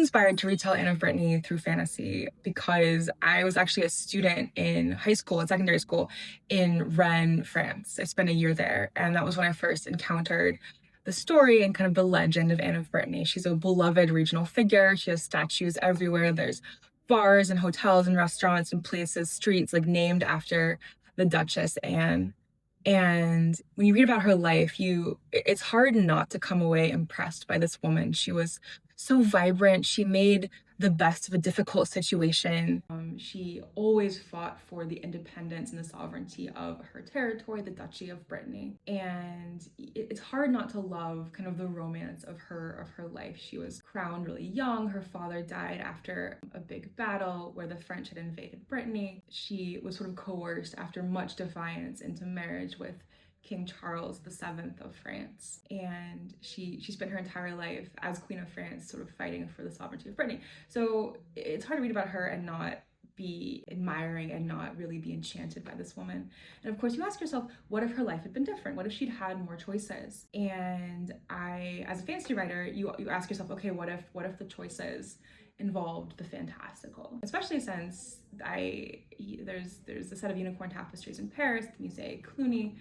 inspired to retell Anne of Brittany through fantasy because I was actually a student in high school and secondary school in Rennes, France. I spent a year there, and that was when I first encountered the story and kind of the legend of Anne of Brittany. She's a beloved regional figure. She has statues everywhere. There's bars and hotels and restaurants and places, streets like named after the Duchess Anne. And when you read about her life, it's hard not to come away impressed by this woman. She was so vibrant. She made the best of a difficult situation. She always fought for the independence and the sovereignty of her territory, the Duchy of Brittany. And it's hard not to love kind of the romance of her life. She was crowned really young. Her father died after a big battle where the French had invaded Brittany. She was sort of coerced after much defiance into marriage with King Charles VII of France. And she spent her entire life as Queen of France sort of fighting for the sovereignty of Brittany. So it's hard to read about her and not be admiring and not really be enchanted by this woman. And of course, you ask yourself, what if her life had been different? What if she'd had more choices? And as a fantasy writer, you ask yourself, okay, what if the choices involved the fantastical? Especially since there's a set of unicorn tapestries in Paris, the Musée Cluny,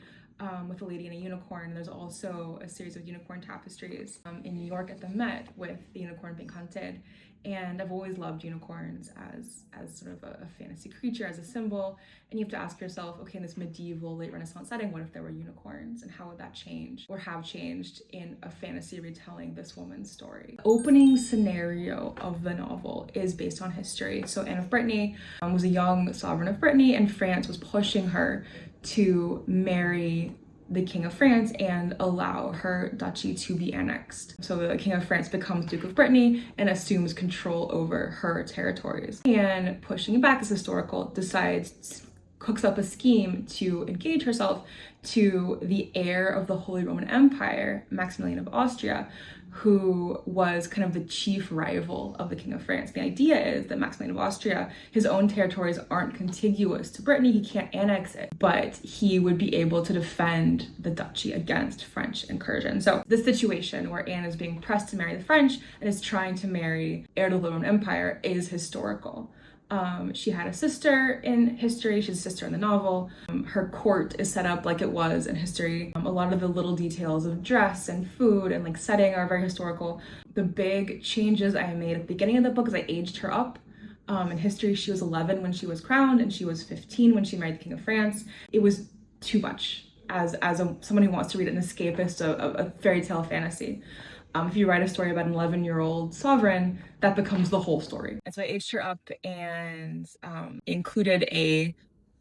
with a lady and a unicorn. There's also a series of unicorn tapestries in New York at the Met with the unicorn being hunted. And I've always loved unicorns as sort of a fantasy creature, as a symbol. And you have to ask yourself, okay, in this medieval, late Renaissance setting, what if there were unicorns? And how would that change or have changed in a fantasy retelling this woman's story? The opening scenario of the novel is based on history. So Anne of Brittany was a young sovereign of Brittany, and France was pushing her to marry the King of France and allow her duchy to be annexed. So the King of France becomes Duke of Brittany and assumes control over her territories. And pushing back as historical, cooks up a scheme to engage herself to the heir of the Holy Roman Empire, Maximilian of Austria, who was kind of the chief rival of the King of France. The idea is that Maximilian of Austria, his own territories aren't contiguous to Brittany, he can't annex it, but he would be able to defend the duchy against French incursion. So this situation where Anne is being pressed to marry the French and is trying to marry heir to the Roman Empire is historical. She had a sister in history. She's a sister in the novel. Her court is set up like it was in history. A lot of the little details of dress and food and like setting are very historical. The big changes I made at the beginning of the book is I aged her up. In history, she was 11 when she was crowned, and she was 15 when she married the King of France. It was too much as someone who wants to read an escapist, a fairy tale fantasy. If you write a story about an 11-year-old sovereign, that becomes the whole story. And so I aged her up and included a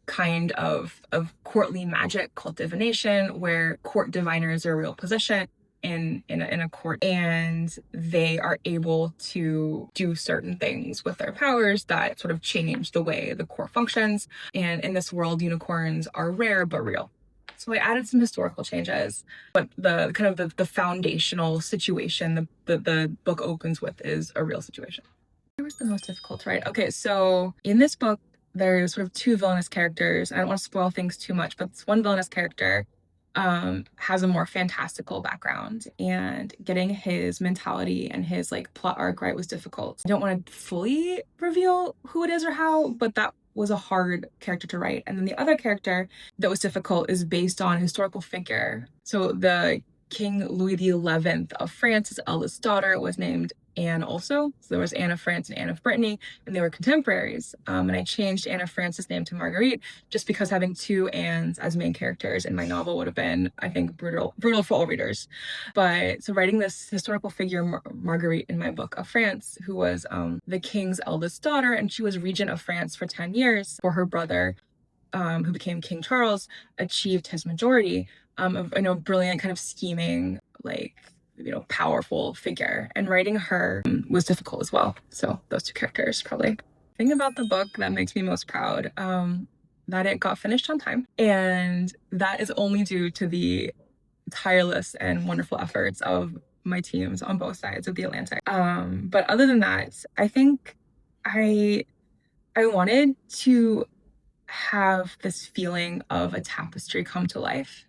kind of courtly magic called divination, where court diviners are a real position in a court, and they are able to do certain things with their powers that sort of change the way the court functions. And in this world, unicorns are rare but real. So I added some historical changes, but the kind of the foundational situation the book opens with is a real situation. Where was the most difficult to write? Okay, so in this book, there's sort of two villainous characters. I don't want to spoil things too much, but this one villainous character has a more fantastical background, and getting his mentality and his like plot arc right was difficult. I don't want to fully reveal who it is or how, but that was a hard character to write. And then the other character that was difficult is based on a historical figure. So the King Louis XI of France, his eldest daughter, was named Anne also. So there was Anne of France and Anne of Brittany, and they were contemporaries. And I changed Anne of France's name to Marguerite just because having two Annes as main characters in my novel would have been, I think, brutal for all readers. But so writing this historical figure, Marguerite, in my book of France, who was the king's eldest daughter, and she was regent of France for 10 years for her brother, who became King Charles, achieved his majority. A brilliant kind of scheming, like, powerful figure, and writing her was difficult as well. So those two characters probably. The thing about the book that makes me most proud, that it got finished on time, and that is only due to the tireless and wonderful efforts of my teams on both sides of the Atlantic. But other than that, I think I wanted to have this feeling of a tapestry come to life.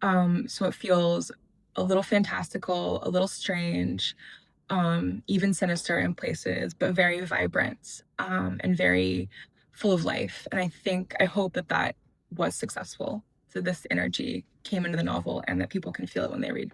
So it feels a little fantastical, a little strange, even sinister in places, but very vibrant, and very full of life. And I hope that that was successful. So this energy came into the novel and that people can feel it when they read.